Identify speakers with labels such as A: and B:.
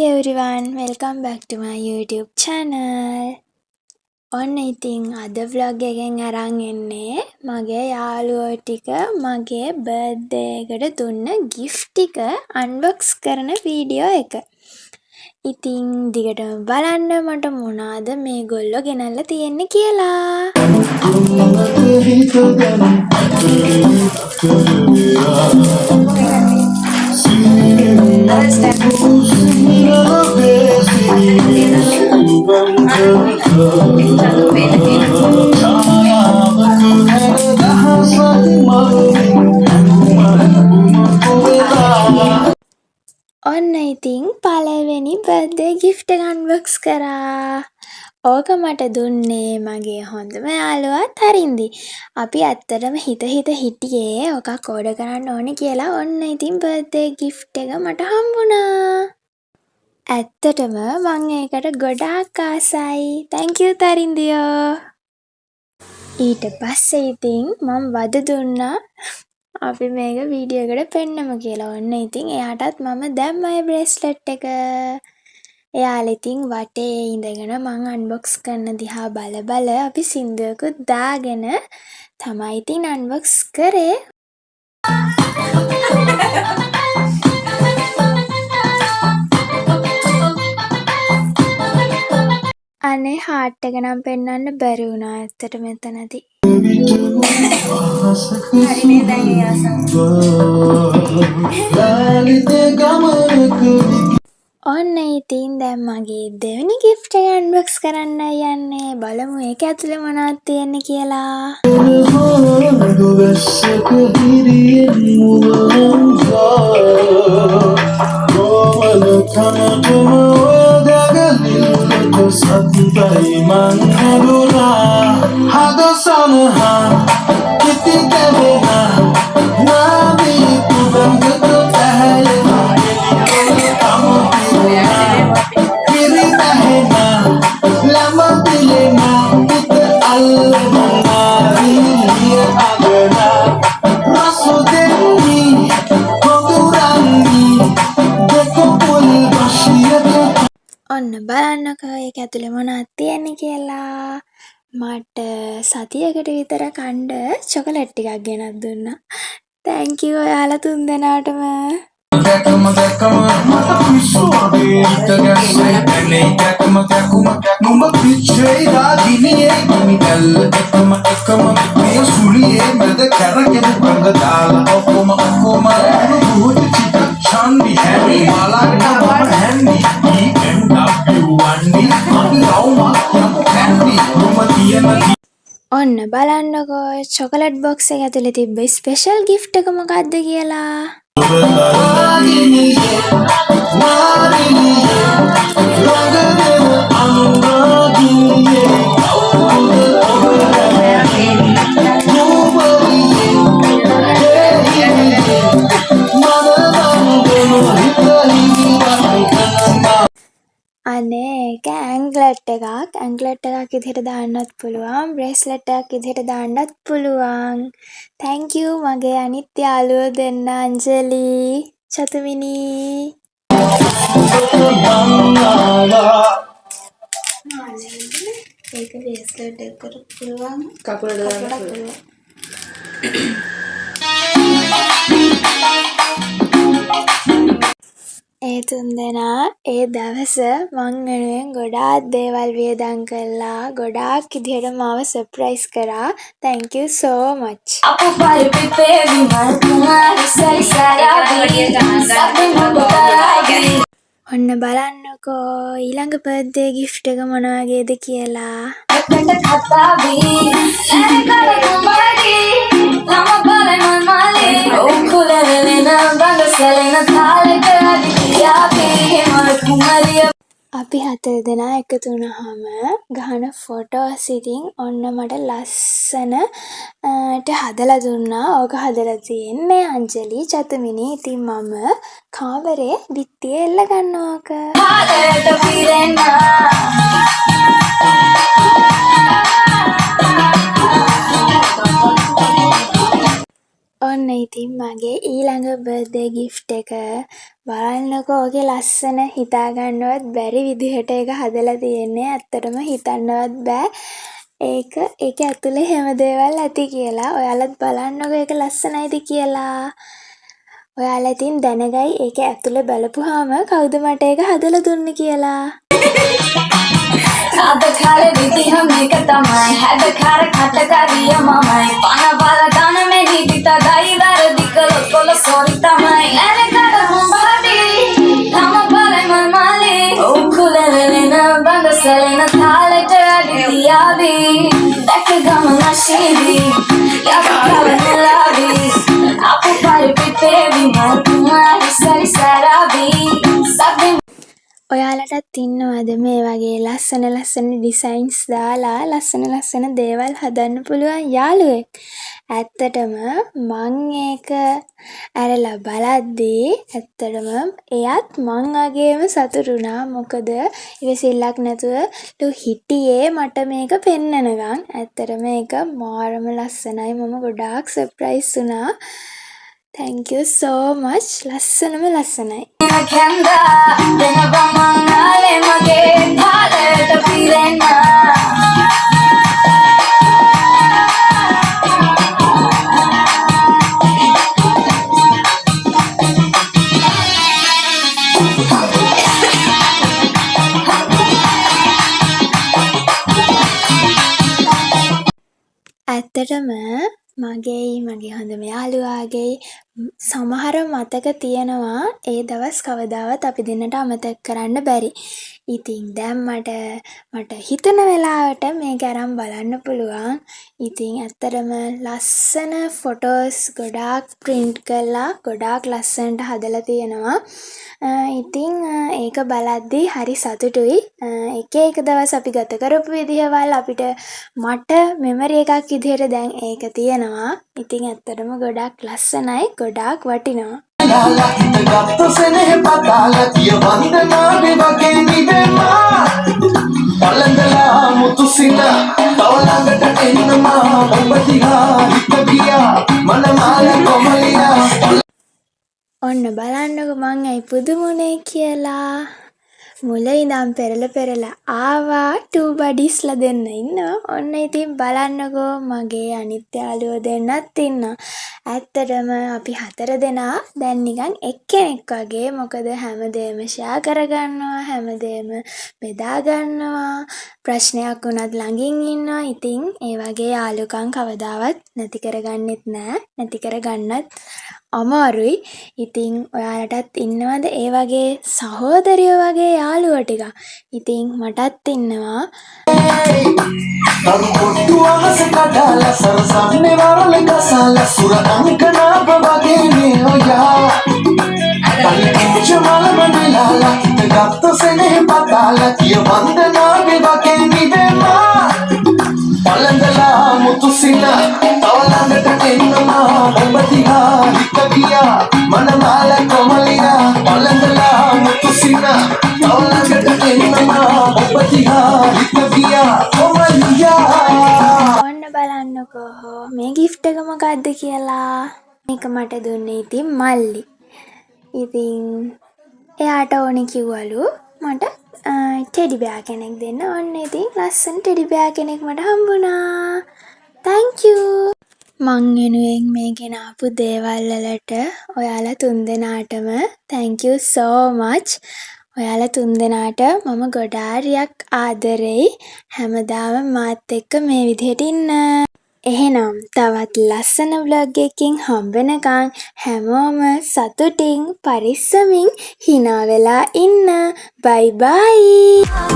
A: everyone, welcome back to my YouTube channel. ඔන්න ඉතින් අද vlog එකෙන් අරන් එන්නේ මගේ යාළුවෝ ටික මගේ birthday එකට දුන්න gift ටික unbox කරන වීඩියෝ එක. ඉතින් දිගටම බලන්න මට මොනවාද මේගොල්ලෝ ගෙනල්ලා තියෙන්නේ කියලා. ඔන්න ඉතින් පළවෙනි බර්ත්ඩේ gift එක unbox කරා. ඕක මට දුන්නේ මගේ හොඳම යාළුවා තරින්දි. අපි ඇත්තටම හිත හිටියේ ඔකක් ඕඩර් කරන්න ඕනේ කියලා. ඔන්න ඉතින් බර්ත්ඩේ gift එක මට හම්බුණා. ඇත්තටම මං ඒකට ගොඩාක් ආසයි. thank you තරින්දියෝ. ඊට පස්සේ ඉතින් මම වද දුන්නා අපි මේක වීඩියෝ එකට පෙන්නමු කියලා. ඔන්න ඉතින් එයාටත් මම දැම්මයි බ්‍රේස්ලට් එක. එයාලා ඉතින් වටේ ඉඳගෙන මං අන්බොක්ස් කරන දිහා බල අපි සින්දුවකුත් දාගෙන තමයි ඉතින් අන්බොක්ස් කරේ. අනේ හાર્ට් එක නම් පෙන්වන්න බැරි වුණා ඇත්තට මෙතනදී. හරිනේ දැන් ඒ ඔන්න ඉතින් දැන් මගේ දෙවෙනි gift එක unbox කරන්න යන්නේ. බලමු ඒක ඇතුලේ මොනවද තියෙන්නේ කියලා. ඔන්න බලන්නකෝ ඒක ඇතුලේ මොනවද තියෙන්නේ කියලා. මට සතියකට විතර කන්න චොකලට් ටිකක් ගෙනත් දුන්නා. thank you ඔයාලා තුන්දෙනාටම. ඔන්න බලන්නකෝ චොකලට් බොක්ස් එක ඇතුලේ තිබ්බ ස්පෙෂල් gift එක මොකක්ද කියලා. අනේ ඒක ඇන්ග්ලට් එකක් විදිහට දාන්නත් පුළුවන්, බ්‍රේස්ලට් එකක් විදිහට දාන්නත් පුළුවන්. thank you මගේ අනිත් යාළුවෝ දෙන්න අංජලි, චතුමිනි. ඒක බ්‍රේස්ලට් එකකට පුළුවන් කකුලට දාන්න පුළුවන්. ඒ තුන්දෙනා ඒ දවස මං වෙනුවෙන් ගොඩාක් දේවල් වියදම් කළා. ගොඩාක් විදිහට මාව සර්ප්‍රයිස් කරා. thank you so much. ඔන්න බලන්නකෝ ඊළඟ බර්ත්ඩේ gift එක මොන වගේද කියලා. අපි 4 දෙනා එකතු වුණාම ගහන ෆොටෝස් ඉතින් ඔන්න මට ලස්සනට හදලා දුන්නා. ඕක හදලා තියෙන්නේ අංජලි, චතුමිනි. ඉතින් මම කාමරේ බිත්තියේ එල්ල ගන්නවා ඕක. ඔන්න ඉතින් මගේ ඊළඟ බර්ත්ඩේ ගිෆ්ට් එක බලන්නකෝ. ඕකේ ලස්සන හිතාගන්නවත් බැරි විදිහට ඒක හදලා තියෙන්නේ. ඇත්තටම හිතන්නවත් බෑ ඒක ඇතුලේ හැම දේවල් ඇති කියලා. ඔයාලත් බලන්නකෝ ඒක ලස්සනයිද කියලා. ඔයාලා ඉතින් දැනගයි ඒක ඇතුලේ බලපුවාම කවුද මට ඒක හදලා දුන්නේ කියලා.
B: අදකාර විදිහ මේක තමයි හැදකාර කටකරිය මමයි පන බල දන මෙහි දිතදයි වැරදි කළොත් කොල සොරි තමයි ඇනකට හොඹාටි තම බලයි මල්මාලි උකුලවෙලෙන බඳ සැලෙන තාලෙට අඩිතියාවී දැක ගමනශීවී යකවනලාවී අපු පරිපිපේවි මතුමාරි සරි සැරාවී සබ්බි
A: ඔයාලටත් ඉන්නවද මේ වගේ ලස්සන ඩිසයින්ස් දාලා ලස්සන දේවල් හදන්න පුළුවන් යාළුවෙක්? ඇත්තටම මං ඒක ඇරලා බලද්දී ඇත්තටම එයත් මං වගේම සතුටු වුණා. මොකද ඉවසිල්ලක් නැතුව හිටියේ මට මේක පෙන්නනකම්. ඇත්තටම මේක මාරම ලස්සනයි. මම ගොඩාක් සර්ප්‍රයිස් වුණා. Thank you so much. ලස්සනයි.
B: කැන්දා දෙනවා මංගලේ මගේ කාලයට පිරෙන්න
A: ඇත්තටම මගේ හොඳම යාළුවාගේ සමහර මතක තියෙනවා ඒ දවස් කවදාවත් අපි දෙන්නට අමතක කරන්න බැරි. ඉතින් දැන් මට හිතන වෙලාවට මේක අරන් බලන්න පුළුවන්. ඉතින් ඇත්තටම ලස්සන ෆොටෝස් ගොඩාක් print කරලා ගොඩාක් ලස්සනට හදලා තියෙනවා. ඉතින් ඒක බලද්දී හරි සතුටුයි. එක දවස් අපි ගත කරපු විදිහවල් මට මෙමරි එකක් විදිහට දැන් ඒක තියෙනවා. ඉතින් ඇත්තටම ගොඩාක් ලස්සනයි, ගොඩාක් වටිනවා. ඔන්න බලන්නකො මං ඇයි පුදුමුනේ කියලා. මුල ඉඳන් පෙරලා ආවා 2 buddiesලා දෙන්න ඉන්නවා. ඔන්න ඉතින් බලන්නකෝ මගේ අනිත් යාළුවෝ දෙන්නත් ඉන්නවා. ඇත්තටම අපි 4 දෙනා දැන් නිකන් එක්කෙනෙක් වගේ. මොකද හැමදේම ෂෙයා කරගන්නවා, හැමදේම බෙදා ගන්නවා. ප්‍රශ්නයක් වුණත් ළඟින් ඉන්නවා. ඉතින් ඒ වගේ යාළුකම් කවදාවත් නැති කරගන්නෙත් නෑ. නැති කරගන්නත් අමාරුයි. ඉතින් ඔයාලටත් ඉන්නවද ඒ වගේ සහෝදරයෝ වගේ යාළුවෝ ටික? ඉතින් මටත් ඉන්නවා. ඔන්න බලන්නකෝ මේ gift එක මොකක්ද කියලා. මේක මට දුන්නේ ඉතින් මල්ලි. ඉතින් එයාට ඕනේ කිව්වලු මට ටෙඩි බෑ කෙනෙක් දෙන්න. ඔන්න ඉතින් ලස්සන ටෙඩි බෑ කෙනෙක් මට හම්බුණා. Thank you. මං වෙනුවෙන් මේ ගෙනාපු දේවල් වලට ඔයාලා 3 දෙනාටම thank you so much. ඔයාලා 3 දෙනාට මම ගොඩාරියක් ආදරෙයි. හැමදාම මාත් එක්ක මේ විදිහට ඉන්න. එහෙනම් තවත් ලස්සන vlog එකකින් හම්බෙනකන් හැමෝම සතුටින් පරිස්සමින් hina වෙලා ඉන්න. bye bye.